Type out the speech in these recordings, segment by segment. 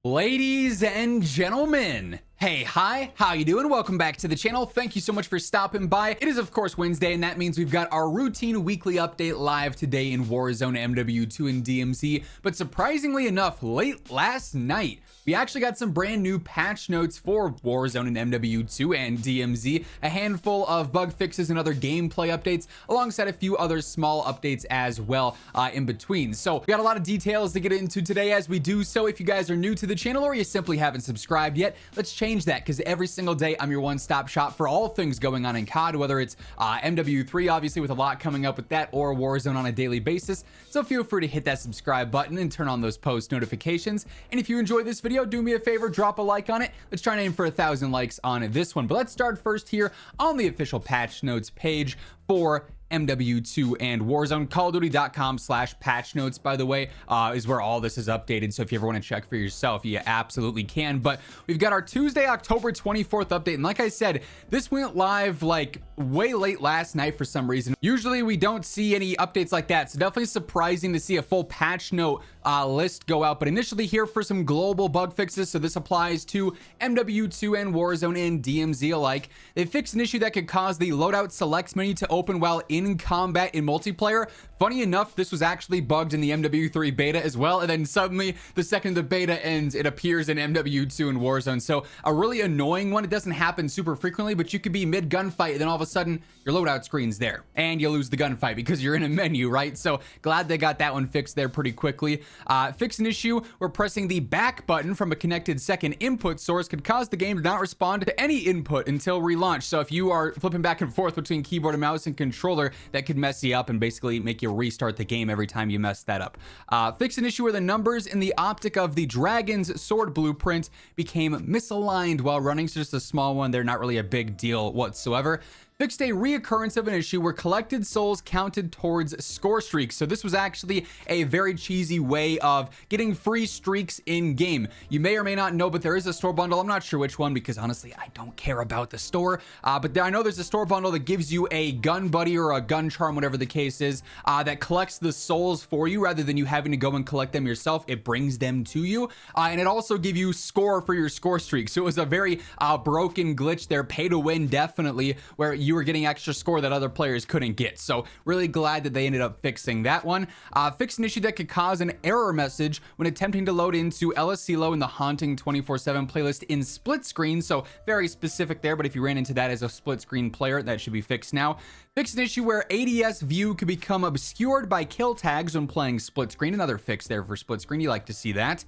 Ladies and gentlemen, hey, hi, how you doing? Welcome back to the channel. Thank you so much for stopping by. It is of course Wednesday, and that means we've got our routine weekly update live today in Warzone, MW2, and DMZ. But surprisingly enough, late last night, we actually got some brand new patch notes for Warzone and MW2 and DMZ, a handful of bug fixes and other gameplay updates, alongside a few other small updates as well in between. So we got a lot of details to get into today as we do so. If you guys are new to the channel or you simply haven't subscribed yet, let's change that, because every single day I'm your one-stop shop for all things going on in COD, whether it's MW3 obviously with a lot coming up with that, or Warzone on a daily basis. So feel free to hit that subscribe button and turn on those post notifications. And if you enjoyed this video, do me a favor, drop a like on it. Let's try and aim for 1,000 likes on this one. But let's start first here on the official patch notes page for MW2 and Warzone. CallOfDuty.com/patch notes, by the way, is where all this is updated. So if you ever want to check for yourself, you absolutely can. But we've got our Tuesday, October 24th update. And like I said, this went live like way late last night for some reason. Usually we don't see any updates like that. So definitely surprising to see a full patch note list go out. But initially here for some global bug fixes. So this applies to MW2 and Warzone and DMZ alike. They fixed an issue that could cause the loadout selects menu to open while in combat in multiplayer. Funny enough, this was actually bugged in the MW3 beta as well, and then suddenly the second the beta ends, it appears in MW2 and Warzone. So a really annoying one. It doesn't happen super frequently, but you could be mid gunfight and then all of a sudden your loadout screen's there and you lose the gunfight because you're in a menu, right? So glad they got that one fixed there pretty quickly. Fix an issue where pressing the back button from a connected second input source could cause the game to not respond to any input until relaunch. So if you are flipping back and forth between keyboard and mouse and controller, that could mess you up and basically make you restart the game every time you mess that up. Fix an issue where the numbers in the optic of the dragon's sword blueprint became misaligned while running. So just a small one. They're not really a big deal whatsoever. Fixed a reoccurrence of an issue where collected souls counted towards score streaks. So this was actually a very cheesy way of getting free streaks in game. You may or may not know, but there is a store bundle. I'm not sure which one because honestly, I don't care about the store. But I know there's a store bundle that gives you a gun buddy or a gun charm, whatever the case is, that collects the souls for you rather than you having to go and collect them yourself. It brings them to you. And it also gives you score for your score streak. So it was a very broken glitch there, pay to win definitely, where you were getting extra score that other players couldn't get. So really glad that they ended up fixing that one. Fixed an issue that could cause an error message when attempting to load into LSCLO in the Haunting 24/7 playlist in split screen. So very specific there, but if you ran into that as a split screen player, that should be fixed now. Fixed an issue where ADS view could become obscured by kill tags when playing split screen. Another fix there for split screen. You like to see that.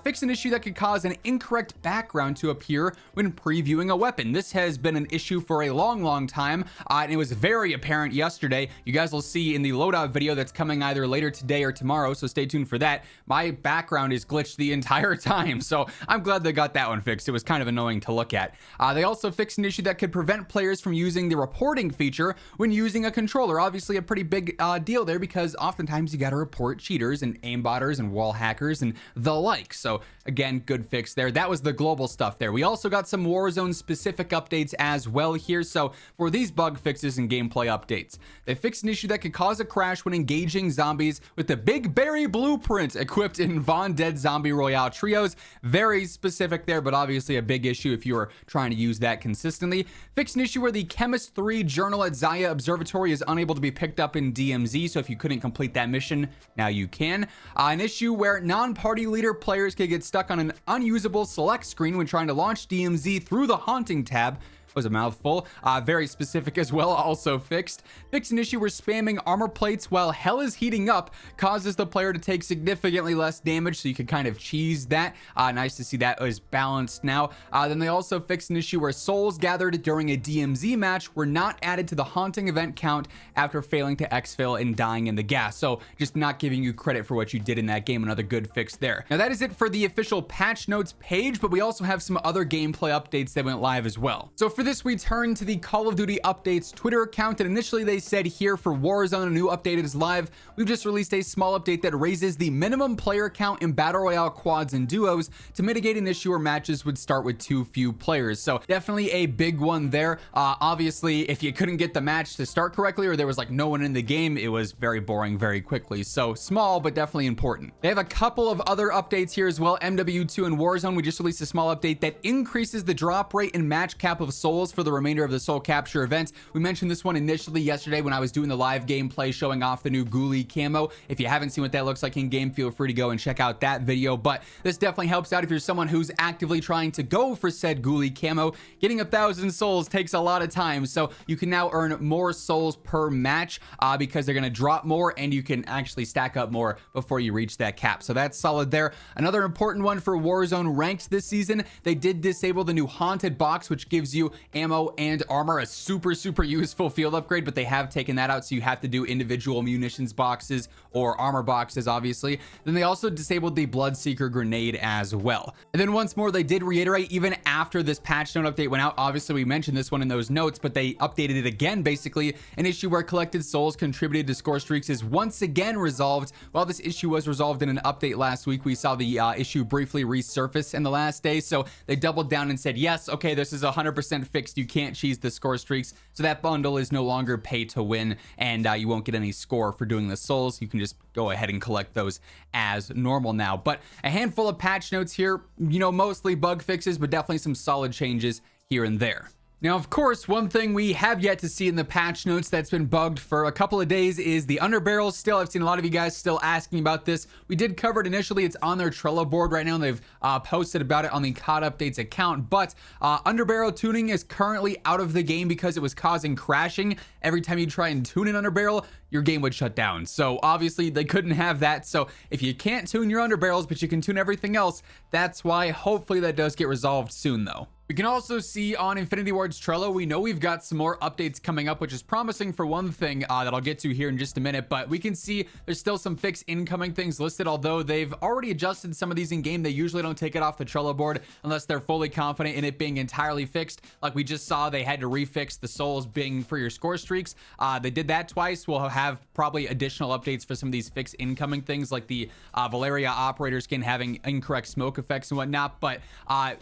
Fix an issue that could cause an incorrect background to appear when previewing a weapon. This has been an issue for a long time, and it was very apparent yesterday. You guys will see in the loadout video that's coming either later today or tomorrow, so stay tuned for that. My background is glitched the entire time, so I'm glad they got that one fixed. It was kind of annoying to look at. They also fixed an issue that could prevent players from using the reporting feature when using a controller. Obviously a pretty big deal there, because oftentimes you got to report cheaters and aimbotters and wall hackers and the like. So again, good fix there. That was the global stuff there. We also got some Warzone specific updates as well here. So for these bug fixes and gameplay updates, they fixed an issue that could cause a crash when engaging zombies with the Big Berry blueprint equipped in Von Dead Zombie Royale trios. Very specific there, but obviously a big issue if you are trying to use that consistently. Fixed an issue where the Chemist 3 journal at Zaya Observatory is unable to be picked up in DMZ. So if you couldn't complete that mission, now you can. An issue where non-party leader players could get stuck on an unusable select screen when trying to launch DMZ through the Haunting tab. Was a mouthful. Very specific as well, also fixed. Fixed an issue where spamming armor plates while hell is heating up causes the player to take significantly less damage, so you could kind of cheese that. Nice to see that is balanced now. Then they also fixed an issue where souls gathered during a DMZ match were not added to the Haunting event count after failing to exfil and dying in the gas. So just not giving you credit for what you did in that game. Another good fix there. Now that is it for the official patch notes page, but we also have some other gameplay updates that went live as well. So for for this, we turn to the Call of Duty Updates Twitter account, and initially they said here for Warzone, a new update is live. We've just released a small update that raises the minimum player count in Battle Royale quads and duos to mitigate an issue where matches would start with too few players. So definitely a big one there. Obviously, if you couldn't get the match to start correctly or there was like no one in the game, it was very boring very quickly. So small, but definitely important. They have a couple of other updates here as well. MW2 and Warzone, we just released a small update that increases the drop rate and match cap of souls for the remainder of the soul capture events. We mentioned this one initially yesterday when I was doing the live gameplay showing off the new ghoulie camo. If you haven't seen what that looks like in game, feel free to go and check out that video. But this definitely helps out if you're someone who's actively trying to go for said ghoulie camo. Getting 1,000 souls takes a lot of time, so you can now earn more souls per match because they're going to drop more and you can actually stack up more before you reach that cap. So that's solid there. Another important one for Warzone ranked this season, they did disable the new haunted box, which gives you ammo and armor, a super useful field upgrade, but they have taken that out, so you have to do individual munitions boxes or armor boxes, obviously. Then they also disabled the Bloodseeker grenade as well. And then once more, they did reiterate, even after this patch note update went out, obviously we mentioned this one in those notes, but they updated it again. Basically, an issue where collected souls contributed to score streaks is once again resolved. While this issue was resolved in an update last week, we saw the issue briefly resurface in the last day, so they doubled down and said, yes, okay, this is 100% fixed. You can't cheese the score streaks, so that bundle is no longer pay to win, and you won't get any score for doing the souls. You can just go ahead and collect those as normal now. But a handful of patch notes here, you know, mostly bug fixes, but definitely some solid changes here and there. Now, of course, one thing we have yet to see in the patch notes that's been bugged for a couple of days is the underbarrels. Still, I've seen a lot of you guys still asking about this. We did cover it initially. It's on their Trello board right now. They've posted about it on the COD Updates account, but underbarrel tuning is currently out of the game because it was causing crashing. Every time you try and tune an underbarrel, your game would shut down. So obviously they couldn't have that. So if you can't tune your underbarrels, but you can tune everything else, that's why. Hopefully that does get resolved soon though. We can also see on Infinity Ward's Trello, we know we've got some more updates coming up, which is promising for one thing that I'll get to here in just a minute, but we can see there's still some fixed incoming things listed. Although they've already adjusted some of these in game, they usually don't take it off the Trello board unless they're fully confident in it being entirely fixed. Like we just saw, they had to refix the souls being for your score streaks. They did that twice. We'll have probably additional updates for some of these fixed incoming things, like the Valeria operator skin having incorrect smoke effects and whatnot. But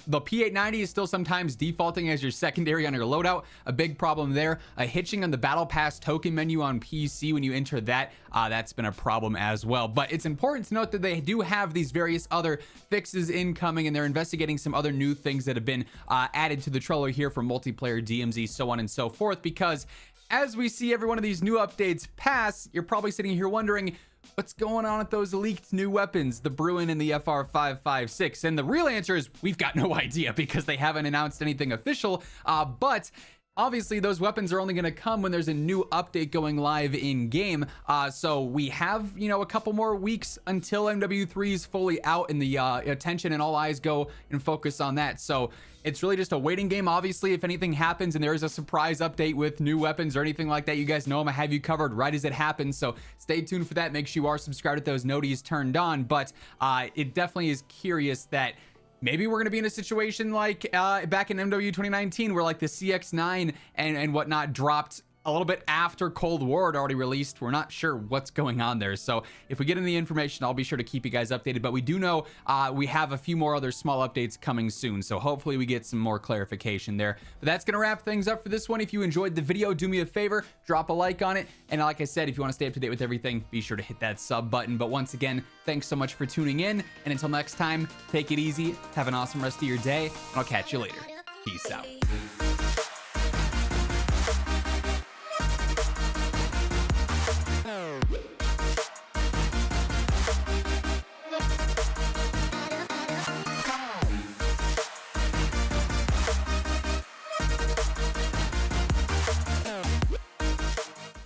the P890 is still sometimes defaulting as your secondary on your loadout. A big problem there. Hitching on the battle pass token menu on PC when you enter that, that's been a problem as well. But it's important to note that they do have these various other fixes incoming, and they're investigating some other new things that have been added to the Trello here for multiplayer, DMZ, so on and so forth. Because as we see every one of these new updates pass, you're probably sitting here wondering, what's going on with those leaked new weapons, the Bruin and the FR556? And the real answer is we've got no idea because they haven't announced anything official. But obviously those weapons are only going to come when there's a new update going live in game. So we have, you know, a couple more weeks until MW3 is fully out and the attention and all eyes go and focus on that. So it's really just a waiting game. Obviously, if anything happens and there is a surprise update with new weapons or anything like that, you guys know I'm gonna have you covered right as it happens. So stay tuned for that. Make sure you are subscribed with those noties turned on. But it definitely is curious that maybe we're going to be in a situation like back in MW 2019 where like the CX9 and whatnot dropped a little bit after Cold War had already released. We're not sure what's going on there. So if we get any information, I'll be sure to keep you guys updated. But we do know we have a few more other small updates coming soon. So hopefully we get some more clarification there. But that's going to wrap things up for this one. If you enjoyed the video, do me a favor, drop a like on it. And like I said, if you want to stay up to date with everything, be sure to hit that sub button. But once again, thanks so much for tuning in. And until next time, take it easy. Have an awesome rest of your day. And I'll catch you later. Peace out.